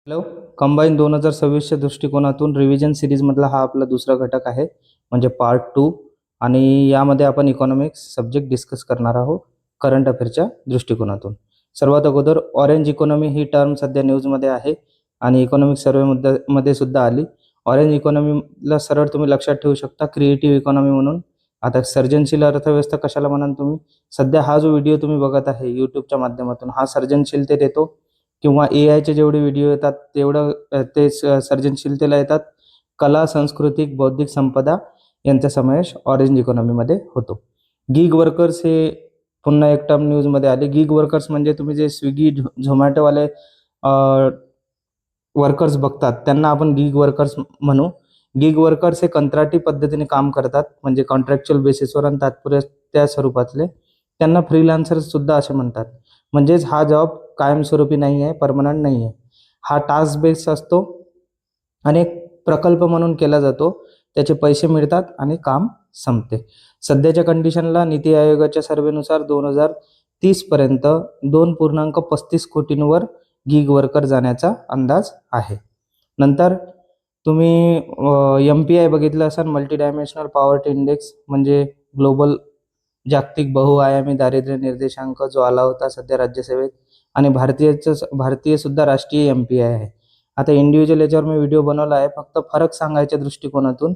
Hello. Combine 2026च्या दृष्टिकोनातून revision सिरीजमधला हा आपला दुसरा घटक आहे, म्हणजे पार्ट 2. आणि यामध्ये आपण इकॉनॉमिक्स सब्जेक्ट डिस्कस करणार आहोत करंट अफेअरच्या दृष्टिकोनातून. सर्वात अगोदर ऑरेंज इकॉनॉमी ही टर्म सध्या न्यूजमध्ये आहे आणि इकॉनॉमिक सर्वेमध्ये सुद्धा आली. ऑरेंज इकॉनॉमीला सरळ तुम्ही लक्षात ठेवू शकता क्रिएटिव्ह इकॉनॉमी म्हणून. आता सर्जनशील अर्थव्यवस्था कशाला म्हणाल तुम्ही? सध्या हा जो व्हिडिओ तुम्ही बघत आहे यूट्यूबच्या माध्यमातून, हा सर्जनशीलतेत येतो किंवा एआयचे जेवढे व्हिडिओ येतात तेवढं ते सर्जनशीलतेला येतात. कला, सांस्कृतिक, बौद्धिक संपदा यांचा समावेश ऑरेंज इकॉनॉमीमध्ये होतो. गिग वर्कर्स हे पुन्हा एक टर्म न्यूजमध्ये आले. गिग वर्कर्स म्हणजे तुम्ही जे स्विगी, झोमॅटोवाले वर्कर्स बघतात त्यांना आपण गिग वर्कर्स म्हणू. गिग वर्कर्स हे कंत्राटी पद्धतीने काम करतात, म्हणजे कॉन्ट्रॅक्च्युअल बेसिसवर आणि तात्पुरत्या स्वरूपातले. त्यांना फ्रीलान्सर्स सुद्धा असे म्हणतात. म्हणजेच हा जॉब कायमस्वरूपी नाही आहे, परमनंट नाही आहे. हा टास्क बेस असतो आणि एक प्रकल्प म्हणून केला जातो. त्याचे पैसे मिळतात आणि काम संपते. सध्याच्या कंडिशनला नीती आयोगाच्या सर्वेनुसार 2030 पर्यंत 2.35 कोटींवर गिग वर्कर जाण्याचा अंदाज आहे. नंतर तुम्ही MPI बघितलं असाल, मल्टी डायमेन्शनल पॉवर्टी इंडेक्स, म्हणजे ग्लोबल जागतिक बहुआयामी दारिद्र्य निर्देशांक, जो आला होता सध्या राज्यसेवेत. आणि भारतीय सुद्धा राष्ट्रीय MPI आहे. आता इंडिव्हिज्युअल याच्यावर मी व्हिडिओ बनवला आहे, फक्त फरक सांगायच्या दृष्टिकोनातून.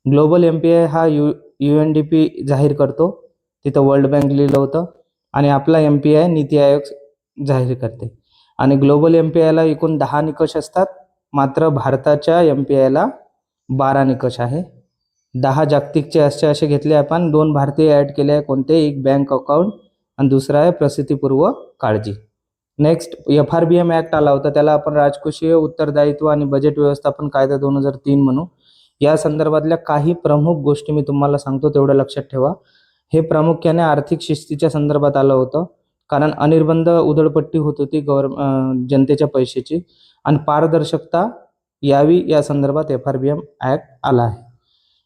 ग्लोबल MPI हा UNDP जाहीर करतो, तिथं वर्ल्ड बँक लिहिलं होतं. आणि आपला MPI नीती आयोग जाहीर करते. आणि ग्लोबल MPIला एकूण 10 निकष असतात, मात्र भारताच्या MPIला 12 निकष आहे. 10 जागतिकचे असे घेतले आपण. 2 भारतीय ॲड केले आहे. कोणते? एक बँक अकाउंट आणि दुसरा आहे प्रसूतीपूर्व काळजी. नेक्स्ट FRBM ॲक्ट आला होता, त्याला आपण राजकोषीय उत्तरदायित्व आणि बजेट व्यवस्थापन कायदा 2003 म्हणू. या संदर्भातल्या काही प्रमुख गोष्टी मी तुम्हाला सांगतो, तेवढं लक्षात ठेवा. हे प्रामुख्याने आर्थिक शिस्तीच्या संदर्भात आलं होतं, कारण अनिर्बंध उधळपट्टी होत होती जनतेच्या पैशाची, आणि पारदर्शकता यावी या संदर्भात FRBM ॲक्ट आला आहे.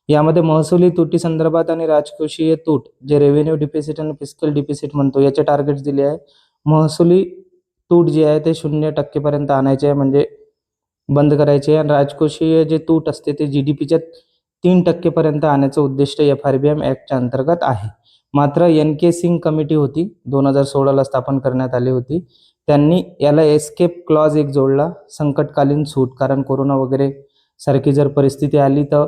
यामध्ये महसुली तुटी संदर्भात आणि राजकोषीय तूट, जे रेव्हेन्यू डिफिसिट आणि फिस्कल डिफिसिट म्हणतो, याचे टार्गेट्स दिले आहे. महसुली तूट जे आहे ते 0% पर्यंत आणायचे आहे, म्हणजे बंद करायचे आहे. आणि राजकोषीय जे तूट असते ते GDPच्या 3% पर्यंत आणण्याचं उद्दिष्ट FRBM ॲक्टच्या अंतर्गत आहे. मात्र NK सिंग कमिटी होती, 2016ला स्थापन करण्यात आली होती. त्यांनी याला एस्केप क्लॉज एक जोडला, संकटकालीन सूट. कारण कोरोना वगैरे सारखी जर परिस्थिती आली तर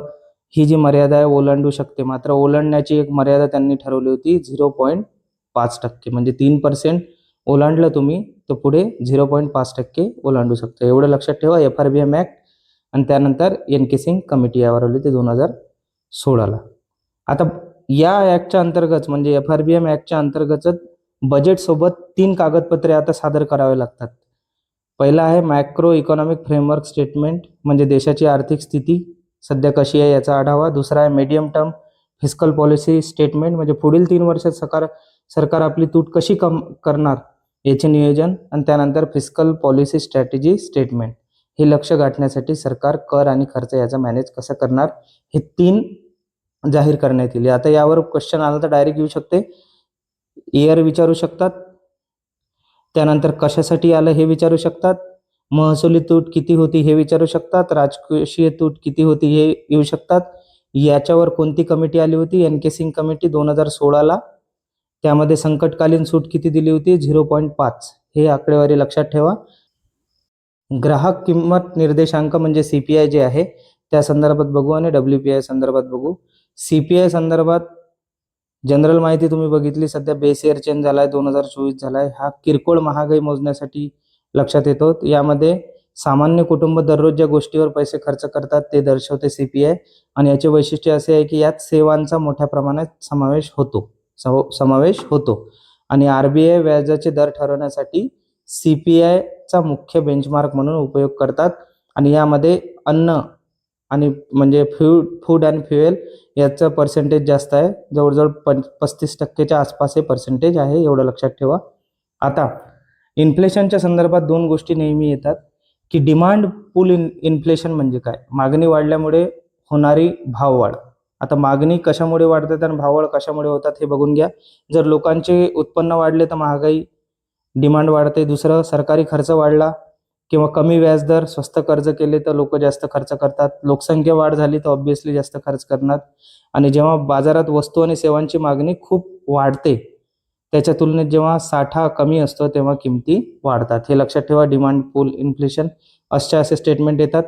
ही जी मर्यादा आहे ओलांडू शकते. मात्र ओलांडण्याची एक मर्यादा त्यांनी ठरवली होती, 0.5%. म्हणजे 3% ओलांडलं तुम्ही तर पुढे 0.5% ओलांडू शकता. एवढं लक्षात ठेवा. FRBM ॲक्ट आणि त्यानंतर NK सिंग कमिटी यावर आली ते 2016ला. आता या ॲक्टच्या अंतर्गत, म्हणजे FRBM ॲक्टच्या अंतर्गत बजेटसोबत 3 कागदपत्रे आता सादर करावे लागतात. पहिला आहे मॅक्रो इकॉनॉमिक फ्रेमवर्क स्टेटमेंट, म्हणजे देशाची आर्थिक स्थिती सध्या कशी आहे याचा आढावा. दुसरा आहे medium term fiscal policy statement, म्हणजे पुढील 3 वर्षात सरकार आपली तूट कशी करणार याचे नियोजन. आणि त्यानंतर फिस्कल पॉलिसी स्ट्रॅटेजी स्टेटमेंट, हे लक्ष गाठण्यासाठी सरकार कर आणि खर्च याचा मॅनेज कसं करणार, हे 3 जाहीर करण्यात येईल. आता यावर क्वेश्चन आला तर डायरेक्ट येऊ शकते, इयर विचारू शकतात, त्यानंतर कशासाठी आलं हे विचारू शकतात, महसुली तूट किती होती हे विचारू शकतात, राजकोषीय तूट किती होती हे येऊ शकतात. याच्यावर कोणती कमिटी आली होती? NK सिंग कमिटी 2016ला. त्यामध्ये संकटकालीन सूट किती दिली होती? 0.5. हे आकडेवारी लक्षात ठेवा. ग्राहक किंमत निर्देशांक, म्हणजे CPI जे आहे त्या संदर्भात बघू आणि WPI संदर्भात बघू. CPI संदर्भात जनरल माहिती तुम्ही बघितली, सध्या बेस इयर चेंज झाला आहे, 2024 झाला आहे. हा किरकोळ महागाई मोजण्यासाठी लक्षात येतो. यामध्ये सामान्य कुटुंब दररोज ज्या गोष्टीवर पैसे खर्च करतात ते दर्शवते CPI. आणि याचे वैशिष्ट्य असे आहे की यात सेवांचा मोठ्या प्रमाणात समावेश होतो. आणि RBI व्याजाचे दर ठरवण्यासाठी CPI चा मुख्य बेंचमार्क म्हणून उपयोग करतात. आणि यामध्ये अन्न आणि म्हणजे फूड अँड फ्युएल याचं पर्सेंटेज जास्त आहे, जवळजवळ 35%च्या आसपास हे पर्सेंटेज आहे, एवढं लक्षात ठेवा. आता इन्फ्लेशनच्या संदर्भात 2 गोष्टी नेहमी येतात, की डिमांड पुल इन्फ्लेशन म्हणजे काय? मागणी वाढल्यामुळे होणारी भाववाढ. आता मागणी कशामुळे वाढतात आणि भाववाढ कशामुळे होतात हे बघून घ्या. जर लोकांचे उत्पन्न वाढले तर महागाई, डिमांड वाढते. दुसरं, सरकारी खर्च वाढला किंवा कमी व्याजदर, स्वस्त कर्ज केले तर लोक जास्त खर्च करतात. लोकसंख्या वाढ झाली तर ऑब्व्हियसली जास्त खर्च करणार. आणि जेव्हा बाजारात वस्तू आणि सेवांची मागणी खूप वाढते, त्याच्या तुलनेत जेव्हा साठा कमी असतो तेव्हा किमती वाढतात. हे लक्षात ठेवा. डिमांड पूल इन्फ्लेशन असे स्टेटमेंट येतात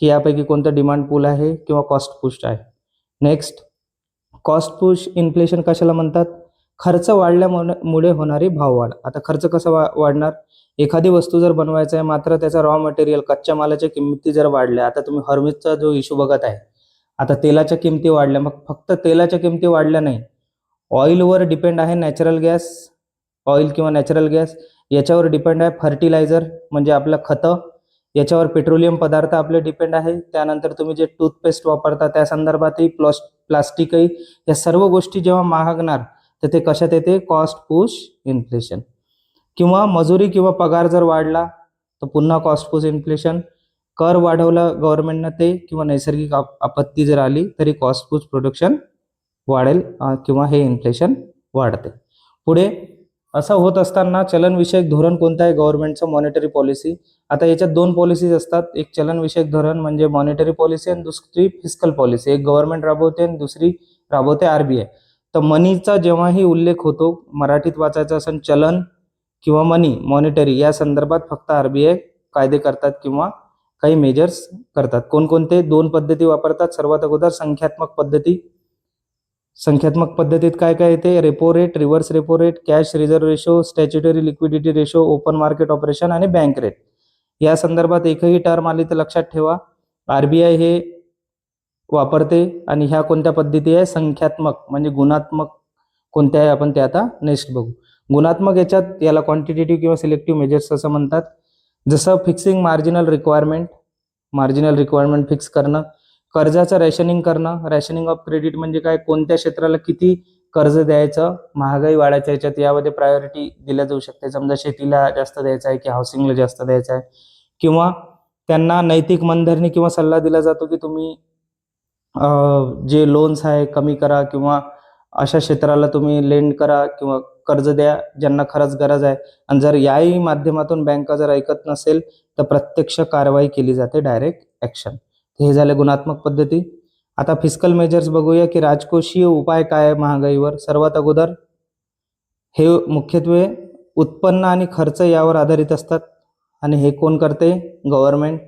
की यापैकी कोणतं डिमांड पूल आहे किंवा कॉस्ट पुश आहे. नेक्स्ट, कॉस्ट पुश इन्फ्लेशन कशाला म्हणतात? खर्च वाढल्यामुळे होणारी भाववाढ. आता खर्च कसा वाढणार? एखादी वस्तू जर बनवायचं आहे मात्र त्याचा रॉ मटेरियल कच्च्या मालाच्या किमती जर वाढल्या, आता तुम्ही हॉर्मिजचा जो इश्यू बघत आहे, आता तेलाच्या किमती वाढल्या, मग फक्त तेलाच्या किमती वाढल्या नाही, ऑइलवर डिपेंड आहे नॅचरल गॅस, ऑइल किंवा नॅचरल गॅस, याच्यावर डिपेंड आहे फर्टिलायझर म्हणजे आपलं खतं, याच्यावर पेट्रोलियम पदार्थ आपले डिपेंड आहे. त्यानंतर तुम्ही जे टूथपेस्ट वापरता त्या संदर्भातही प्लास्टिकही, या सर्व गोष्टी जेव्हा महागणार तर ते कशात येते? Cost push inflation. किंवा मजुरी किंवा पगार जर वाढला तर पुन्हा कॉस्ट पुश इन्फ्लेशन. कर वाढवला गव्हर्नमेंटनं ते, किंवा नैसर्गिक आपत्ती जर आली तरी कॉस्ट पुश प्रोडक्शन वाढेल किंवा हे इन्फ्लेशन वाढते. पुढे असं होत असताना चलनविषयक धोरण कोणतं आहे? गव्हर्नमेंटचं मॉनिटरी पॉलिसी. आता याच्यात दोन पॉलिसीज असतात, एक चलनविषयक धोरण म्हणजे मॉनिटरी पॉलिसी आणि दुसरी फिस्कल पॉलिसी. एक गव्हर्नमेंट राबवते आणि दुसरी राबवते आरबीआय. तर मनीचा जेव्हाही उल्लेख होतो, मराठीत वाचायचं असेल चलन किंवा मनी, मॉनिटरी, या संदर्भात फक्त आरबीआय कायदे करतात किंवा काही मेजर्स करतात. कोणकोणते? दोन पद्धती वापरतात. सर्वात अगोदर संख्यात्मक पद्धती. संख्यात्मक पद्धतीत काय काय येते? Repo rate, reverse repo rate, cash reserve ratio, statutory liquidity ratio, open market operation आणि बँक रेट. या संदर्भात एकही टर्म आली तर लक्षात ठेवा, आरबीआय हे वापरते. आणि ह्या कोणत्या पद्धती आहे? संख्यात्मक म्हणजे गुणात्मक कोणत्या आहे आपण ते आता नेक्स्ट बघू. गुणात्मक याच्यात याला क्वांटिटेटिव्ह किंवा सिलेक्टिव्ह मेजर्स असं म्हणतात. जसं फिक्सिंग मार्जिनल रिक्वायरमेंट फिक्स करणं, कर्जाचं रॅशनिंग करणं. रॅशनिंग ऑफ क्रेडिट म्हणजे काय? कोणत्या क्षेत्राला किती कर्ज द्यायचं, महागाई वाढायच्या याच्यात यामध्ये प्रायोरिटी दिल्या जाऊ शकते. समजा शेतीला जास्त द्यायचं आहे की हाऊसिंगला जास्त द्यायचं आहे, किंवा त्यांना नैतिक मनधरणी किंवा सल्ला दिला जातो की तुम्ही जे लोन्स आहे कमी करा किंवा अशा क्षेत्राला तुम्ही लेंड करा किंवा कर्ज द्या ज्यांना खरंच गरज आहे. आणि जर याही माध्यमातून बँका जर ऐकत नसेल तर प्रत्यक्ष कारवाई केली जाते, डायरेक्ट ॲक्शन. हे झाले गुणात्मक पद्धती. आता फिस्कल मेजर्स बघूया की राजकोषीय उपाय काय आहे महागाईवर. सर्वात अगोदर हे मुख्यत्वे उत्पन्न आणि खर्च यावर आधारित असतात. आणि हे कोण करते? गव्हर्नमेंट.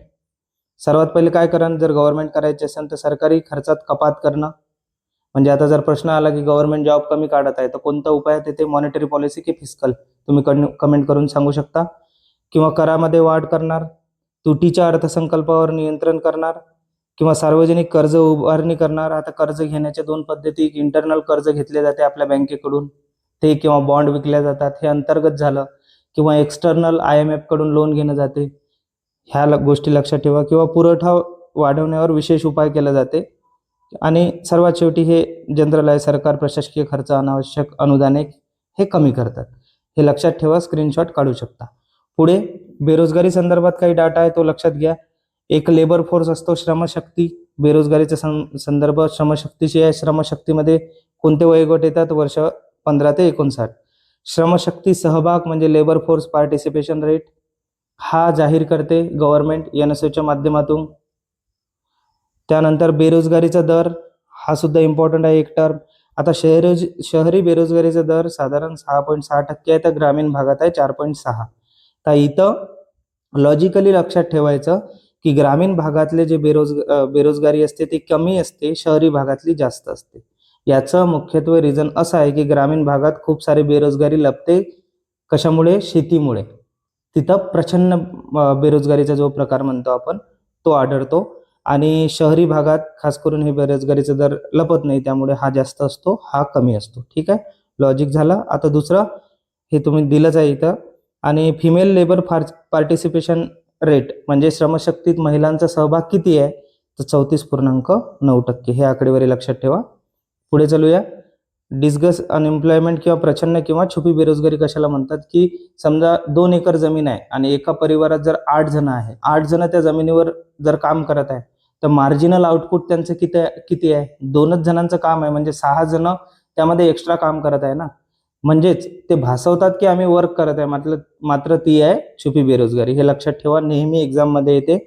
सर्वात पहिले काय करणं? जर गव्हर्नमेंट करायचे असेल तर सरकारी खर्चात कपात करणं. म्हणजे आता जर प्रश्न आला की गव्हर्नमेंट जॉब कमी काढत आहे तर कोणता उपाय आहे? ते मॉनिटरी पॉलिसी की फिस्कल? तुम्ही कमेंट करून सांगू शकता. किंवा करामध्ये वाढ करणार, तुटीच्या अर्थसंकल्पावर नियंत्रण करणार, किंवा सार्वजनिक कर्ज उभारणी करणार. आता कर्ज घेण्याच्या दोन पद्धती, इंटरनल कर्ज घेतले जाते आपल्या बँकेकडून ते, किंवा बॉन्ड विकल्या जातात, हे अंतर्गत झालं. किंवा एक्सटर्नल IMF कडून लोन घेणं जाते. ह्या गोष्टी लक्षात ठेवा. किंवा पुरवठा वाढवण्यावर विशेष उपाय केला जाते. आणि सर्वात शेवटी हे जनरल आहे, सरकार प्रशासकीय खर्च, अनावश्यक अनुदाने हे कमी करतात. हे लक्षात ठेवा, स्क्रीनशॉट काढू शकता. पुढे बेरोजगारी संदर्भात काही डाटा आहे तो लक्षात घ्या. एक लेबर फोर्स असतो, श्रमशक्ती. बेरोजगारीचा संदर्भ श्रमशक्तीशी आहे. श्रमशक्तीमध्ये कोणते वयोगट येतात? वर्ष 15 ते 59. श्रमशक्ती सहभाग म्हणजे लेबर फोर्स पार्टिसिपेशन रेट, हा जाहीर करते गव्हर्नमेंट NSOच्या माध्यमातून. त्यानंतर बेरोजगारीचा दर, हा सुद्धा इम्पॉर्टंट आहे एक टर्म. आता शहरी बेरोजगारीचा दर साधारण 6.6% आहे, तर ग्रामीण भागात आहे 4.6. तर इथं लॉजिकली लक्षात ठेवायचं की ग्रामीण भागातले जे बेरोजगारी असते ती कमी असते, शहरी भागातली जास्त असते. याचं मुख्यत्वे रिझन असं आहे की ग्रामीण भागात खूप सारी बेरोजगारी लपते. कशामुळे? शेतीमुळे. तिथं प्रचंड बेरोजगारीचा जो प्रकार म्हणतो आपण तो आढळतो. आणि शहरी भागात खास करून हे बेरोजगारीचा दर लपत नाही, त्यामुळे हा जास्त असतो, हा कमी असतो. ठीक आहे, लॉजिक झालं. आता दुसरं हे तुम्ही दिलंच आहे इथं. आणि फिमेल लेबर पार्टिसिपेशन रेट म्हणजे श्रमशक्तीत महिलांचा सहभाग किती आहे? तर 34.9%. हे आकडेवारी लक्षात ठेवा. पुढे चालूया. डिस्गस अनएम्प्लॉयमेंट किंवा प्रछन्न किंवा छुपी बेरोजगारी कशाला म्हणतात? की समजा 2 एकर जमीन आहे आणि एका परिवारात जर 8 जण आहे, 8 जण त्या जमिनीवर जर काम करत आहे, तर मार्जिनल आउटपुट त्यांचं किती आहे? 2च जणांचं काम आहे, म्हणजे 6 जण त्यामध्ये एक्स्ट्रा काम करत आहे ना. म्हणजेच ते भासवतात की आम्ही वर्क करत आहे, मात्र ती आहे छुपी बेरोजगारी. हे लक्षात ठेवा, नेहमी एक्झाममध्ये येते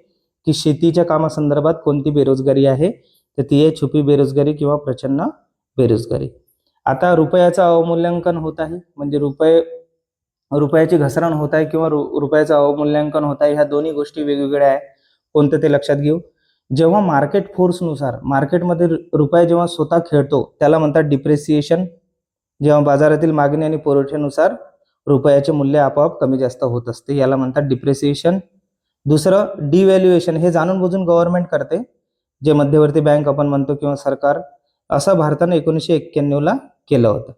की शेतीच्या कामासंदर्भात कोणती बेरोजगारी आहे, तर ती आहे छुपी बेरोजगारी किंवा प्रचंड बेरोजगारी. आता रुपयाचं अवमूल्यांकन होत आहे, म्हणजे रुपयाची घसरण होत आहे किंवा रुपयाचं अवमूल्यांकन होत आहे. ह्या दोन्ही गोष्टी वेगवेगळ्या आहे. कोणतं ते लक्षात घेऊ. जेव्हा मार्केट फोर्सनुसार मार्केटमध्ये रुपया जेव्हा स्वतः खेळतो त्याला म्हणतात डिप्रिसिएशन. जेव्हा बाजारातील मागणी आणि पुरवठ्यानुसार रुपयाचे मूल्य आपोआप कमी जास्त होत असते, याला म्हणतात डिप्रिसिएशन. दुसरं डिव्हॅल्युएशन, हे जाणून बुजून गव्हर्नमेंट करते, जे मध्यवर्ती बँक आपण म्हणतो किंवा सरकार. असं भारताने 1991ला केलं होतं.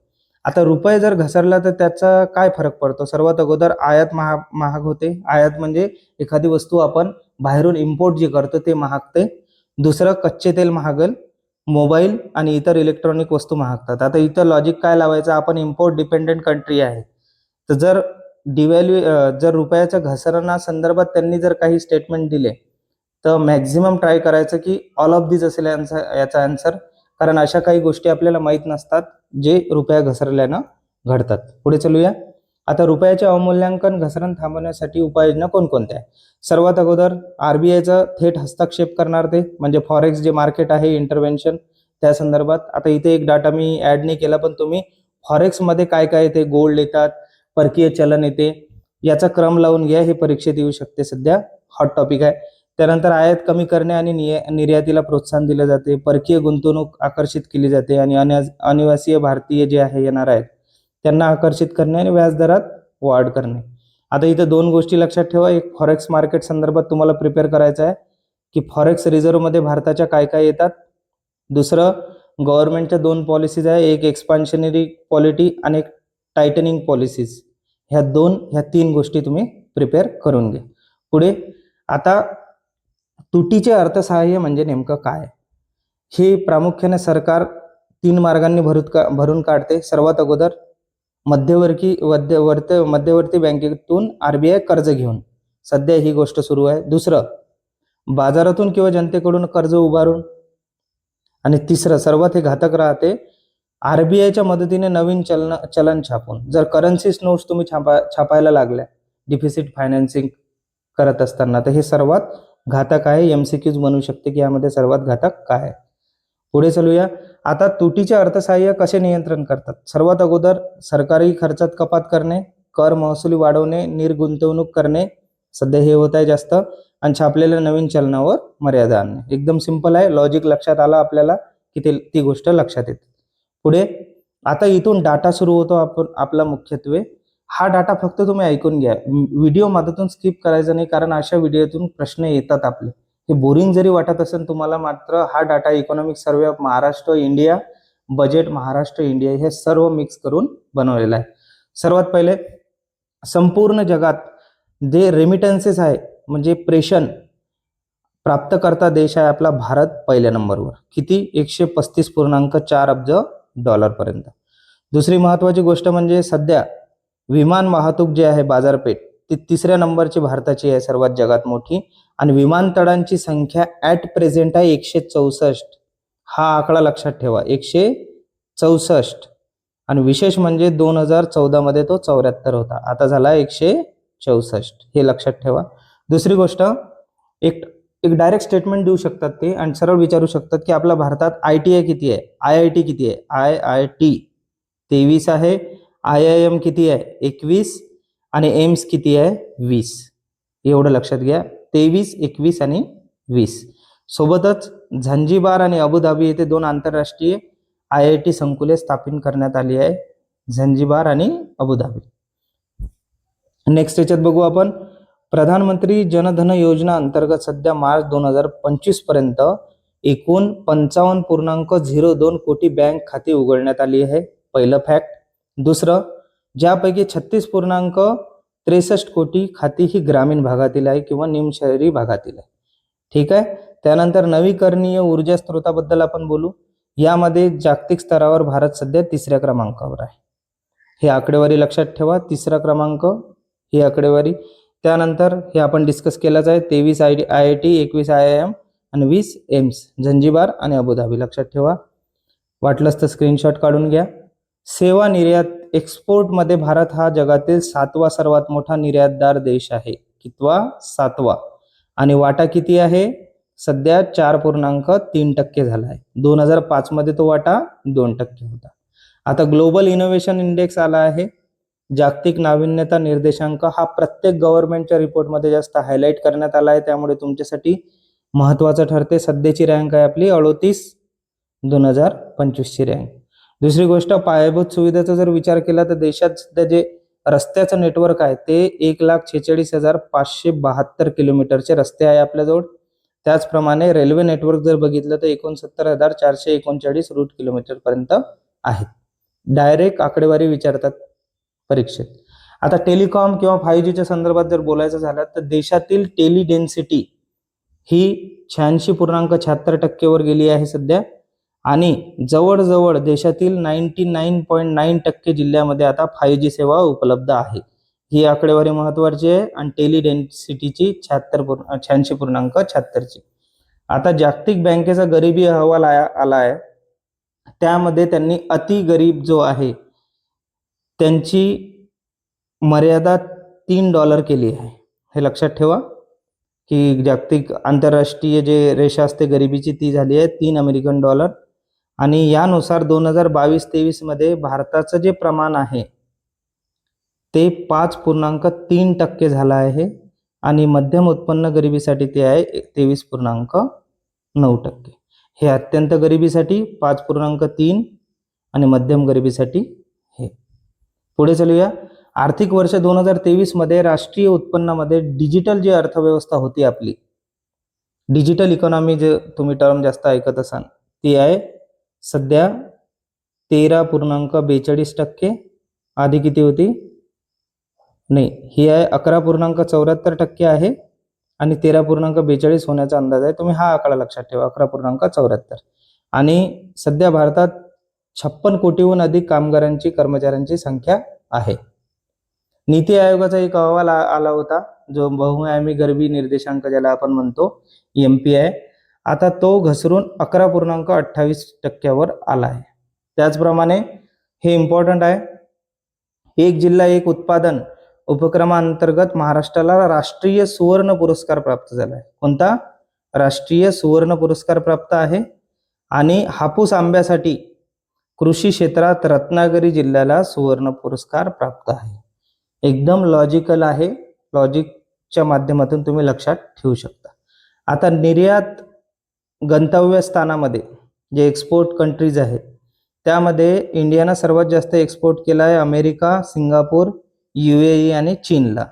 आता रुपये जर घसरला तर त्याचा काय फरक पडतो. सर्वात अगोदर आयात महाग होते. आयात म्हणजे एखादी वस्तू आपण बाहेरून इम्पोर्ट जे करतो ते महागते. दुसरं कच्चे तेल महागल, मोबाईल आणि इतर इलेक्ट्रॉनिक वस्तू महागतात. आता इथं लॉजिक काय लावायचं, आपण इम्पोर्ट डिपेंडेंट कंट्री आहे, तर जर रुपयाच्या घसरणासंदर्भात त्यांनी जर काही स्टेटमेंट दिले तर मॅक्झिमम ट्राय करायचं की ऑल ऑफ दिस असेल याचा आन्सर, कारण अशा काही गोष्टी आपल्याला माहीत नसतात जे रुपया घसरल्यानं घडतात. पुढे चलूया. आता रुपयाचे अवमूल्यांकन घसरण थांबवण्यासाठी उपाययोजना कोणकोणत्या आहे. सर्वात अगोदर आरबीआयचा थेट हस्तक्षेप करणार ते, म्हणजे फॉरेक्स जे मार्केट आहे इंटरव्हेन्शन त्या संदर्भात. आता इथे एक डाटा मी ऍड नाही केला, पण तुम्ही फॉरेक्समध्ये काय काय येते, गोल्ड येतात, परकीय चलन येते, याचा क्रम लावून घ्या. हे परीक्षेत येऊ शकते, सध्या हॉट टॉपिक आहे. त्यानंतर आयात कमी करणे आणि निर्यातीला प्रोत्साहन दिले जाते, परकीय गुंतवणूक आकर्षित केली जाते आणि अनिवासीय भारतीय जे आहे येणार आहेत त्यांना आकर्षित करणे आणि व्याजदरात वाढ करणे. आता इथं दोन गोष्टी लक्षात ठेवा. एक फॉरेक्स मार्केट संदर्भात तुम्हाला प्रिपेअर करायचं आहे की फॉरेक्स रिझर्व्हमध्ये भारताच्या काय काय येतात. दुसरं गव्हर्नमेंटच्या दोन पॉलिसीज आहे, एक एक्सपान्शनरी पॉलिटी आणि एक टायटनिंग पॉलिसीज. ह्या तीन गोष्टी तुम्ही प्रिपेअर करून घ्या. पुढे आता तुटीचे अर्थसहाय्य म्हणजे नेमकं काय. हे प्रामुख्याने सरकार तीन मार्गांनी भरून काढते. सर्वात अगोदर मध्यवर्ती बँकेतून आरबीआय कर्ज घेऊन, सध्या ही गोष्ट सुरू आहे. दुसरं बाजारातून किंवा जनतेकडून कर्ज उभारून, आणि तिसरं सर्वात हे घातक राहते, आरबीआयच्या मदतीने नवीन चलन छापून. जर करन्सीज नोट्स तुम्ही छापायला लागल्या डिफिसिट फायनान्सिंग करत असताना, तर हे सर्वात घातक आहे. एमसीक्यूज बनू शकते की यामध्ये सर्वात घातक काय आहे. पुढे चलूया. आता तुटीचे अर्थसहाय्य कसे नियंत्रण करतात. सर्वात अगोदर सरकारी खर्चात कपात करणे, कर महसुली वाढवणे, निर्गुंतवणूक करणे, सध्या हे होत आहे जास्त, आणि छापलेल्या नवीन चलनावर मर्यादा आणणे. एकदम सिंपल आहे. लॉजिक लक्षात आला आपल्याला की ती गोष्ट लक्षात येते. पुढे आता इथून डाटा सुरू होतो आपला मुख्यत्वे. हा डाटा फक्त तुम्ही ऐकून घ्या, व्हिडिओ मधातून स्किप करायचा नाही, कारण अशा व्हिडिओतून प्रश्न येतात आपले. हे बोरिंग जरी वाटत असेल तुम्हाला, मात्र हा data economic survey of Maharashtra India, budget Maharashtra India, हे सर्व मिक्स करून बनवलेलं आहे. सर्वात पहिले संपूर्ण जगात जे रेमिटन्सेस आहे, म्हणजे प्रेषण प्राप्तकर्ता देश आहे आपला भारत पहिल्या नंबरवर. किती? 135.4 अब्ज डॉलर पर्यंत. दुसरी महत्वाची गोष्ट म्हणजे सध्या विमान वाहतूक जे आहे बाजारपेठ, ती तिसऱ्या नंबरची भारताची आहे, सर्वात जगात मोठी. आणि विमानतळांची संख्या ॲट प्रेझेंट आहे 164. हा आकडा लक्षात ठेवा, 164. आणि विशेष म्हणजे 2014 मध्ये तो 74 होता, आता झाला 164. हे लक्षात ठेवा. दुसरी गोष्ट, एक डायरेक्ट स्टेटमेंट देऊ शकतात ते आणि सरळ विचारू शकतात की आपल्या भारतात ITI किती आहे, IIT किती आहे. IIT 23 आहे, IIM किती आहे 21, आणि एम्स किती आहे 20. एवढं लक्षात घ्या, 23, 21 आणि 20. सोबतच झंजिबार आणि अबुधाबी येथे दोन आंतरराष्ट्रीय IIT संकुले स्थापित करण्यात आली आहे, झंजिबार आणि अबुधाबी. नेक्स्ट याच्यात बघू आपण, प्रधानमंत्री जनधन योजना अंतर्गत सध्या मार्च 2025 पर्यंत एकूण 55.02 कोटी बँक खाती उघडण्यात आली आहे. पहिलं फॅक्ट. दुसरं, ज्यापैकी 36.63 कोटी खाती ही ग्रामीण भागातील आहे किंवा निमशहरी भागातील आहे. ठीक आहे. त्यानंतर नवीकरणीय ऊर्जा स्त्रोताबद्दल आपण बोलू. यामध्ये जागतिक स्तरावर भारत सध्या 3ऱ्या क्रमांकावर आहे. हे आकडेवारी लक्षात ठेवा, 3रा क्रमांक ही आकडेवारी. त्यानंतर हे आपण डिस्कस केलंच आहे, 23 IIT, 21 IIM आणि 20 एम्स, झंजिबार आणि अबुधाबी. लक्षात ठेवा, वाटलंच तर स्क्रीनशॉट काढून घ्या. सेवा एक्सपोर्टमध्ये भारत हा जगातील 7वा सर्वात मोठा निर्यातदार देश आहे. कितवा? 7वा. आणि वाटा किती आहे? सध्या 4.3% झाला आहे. 2005 मध्ये तो वाटा 2% होता. आता ग्लोबल इनोव्हेशन इंडेक्स आला आहे. जागतिक नाविन्यता निर्देशांक हा प्रत्येक गव्हर्नमेंटच्या रिपोर्टमध्ये जास्त हायलाइट करण्यात आला आहे, त्यामुळे तुमच्यासाठी महत्वाचं ठरते. सध्याची रँक आहे आपली 38, 2025 ची रँक. दुसरी गोष्ट, पायाभूत सुविधेचा जर विचार केला तर देशात सध्या जे रस्त्याचं नेटवर्क आहे ते 1,46,572 किलोमीटरचे रस्ते आहे आपल्याजवळ. त्याचप्रमाणे रेल्वे नेटवर्क जर बघितलं तर 69,439 रूट किलोमीटर पर्यंत आहेत. डायरेक्ट आकडेवारी विचारतात परीक्षेत. आता टेलिकॉम किंवा 5Gच्या संदर्भात जर बोलायचं झालं तर देशातील टेली डेन्सिटी ही 86.76% वर गेली आहे सध्या. आणि जवळजवळ देशातील 99.9% जिल्ह्यामध्ये आता 5G सेवा उपलब्ध आहे. ही आकडेवारी महत्वाची आहे. आणि टेली डेन्सिटीची 86.76ची. आता जागतिक बँकेचा गरिबी अहवाल आला आहे, त्यामध्ये त्यांनी अति गरीब जो आहे त्यांची मर्यादा $3 केली आहे. हे लक्षात ठेवा की जागतिक आंतरराष्ट्रीय जे रेषा असते गरिबीची ती झाली आहे $3. आणि यानुसार 2022-23 मध्ये भारताचं जे प्रमाण आहे ते 5.3% झालं आहे. आणि मध्यम उत्पन्न गरिबीसाठी ते आहे 23.9%. हे अत्यंत गरिबीसाठी 5.3 आणि मध्यम गरिबीसाठी हे. पुढे चलूया. आर्थिक वर्ष 2023 मध्ये राष्ट्रीय उत्पन्नामध्ये डिजिटल जी अर्थव्यवस्था होती आपली, डिजिटल इकॉनॉमी जे तुम्ही टर्म जास्त ऐकत असाल, ती आहे सध्या 13.42%. आधी किती होती? नाही, ही आहे 11.74% आहे आणि 13.42 होण्याचा अंदाज आहे. तुम्ही हा आकडा लक्षात ठेवा, 11.74. आणि सध्या भारतात 56 कोटीहून अधिक कामगारांची, कर्मचाऱ्यांची संख्या आहे. नीती आयोगाचा एक अहवाल आला होता, जो बहुआयामी गरिबी निर्देशांक ज्याला आपण म्हणतो, MPI. आता तो घसरून 11.28% वर आला आहे. त्याचप्रमाणे हे इम्पॉर्टंट आहे, एक जिल्हा एक उत्पादन उपक्रमांतर्गत महाराष्ट्राला राष्ट्रीय सुवर्ण पुरस्कार प्राप्त झाला आहे. कोणता? राष्ट्रीय सुवर्ण पुरस्कार प्राप्त आहे. आणि हापूस आंब्यासाठी कृषी क्षेत्रात रत्नागिरी जिल्ह्याला सुवर्ण पुरस्कार प्राप्त आहे. एकदम लॉजिकल आहे, लॉजिकच्या माध्यमातून तुम्ही लक्षात ठेवू शकता. आता निर्यात गंतव्यस्थानामध्ये जे एक्सपोर्ट कंट्रीज आहेत त्यामध्ये इंडियानं सर्वात जास्त एक्सपोर्ट केला आहे अमेरिका, सिंगापूर, UAE आणि चीनला.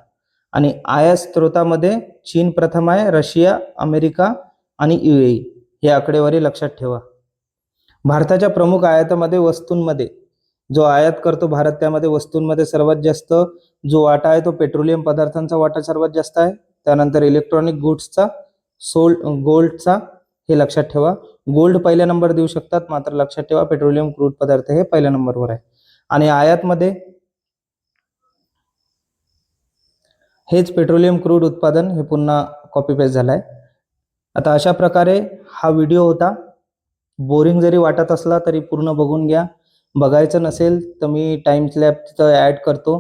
आणि आयात स्त्रोतामध्ये चीन प्रथम आहे, रशिया, अमेरिका आणि UAE. ही आकडेवारी लक्षात ठेवा. भारताच्या प्रमुख आयातामध्ये वस्तूंमध्ये जो आयात करतो भारत, त्यामध्ये वस्तूंमध्ये सर्वात जास्त जो वाटा आहे तो पेट्रोलियम पदार्थांचा वाटा सर्वात जास्त आहे. त्यानंतर इलेक्ट्रॉनिक गुड्सचा, गोल्डचा, हे लक्षात ठेवा. गोल्ड पहिल्या नंबर देऊ शकतात, मात्र लक्षात ठेवा पेट्रोलियम क्रूड पदार्थ हे पहिल्या नंबरवर आहे. आणि आयातमध्ये हेच पेट्रोलियम क्रूड उत्पादन हे पुन्हा कॉपी पेस्ट झालाय. आता अशा प्रकारे हा व्हिडिओ होता. बोरिंग जरी वाटत असला तरी पूर्ण बघून घ्या. बघायचं नसेल तर मी टाइम स्लॅब तिथं ॲड करतो,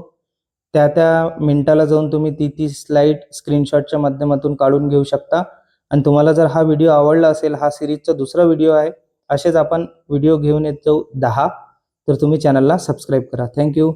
त्या मिनिटाला जाऊन तुम्ही ती स्लाइड स्क्रीनशॉटच्या माध्यमातून काढून घेऊ शकता. आणि तुम्हाला जर हा व्हिडिओ आवडला असेल, हा सिरीजचा दुसरा व्हिडिओ आहे, असेच आपण व्हिडिओ घेऊन येत जाऊ 10, तर तुम्ही चॅनलला सबस्क्राईब करा. थँक्यू.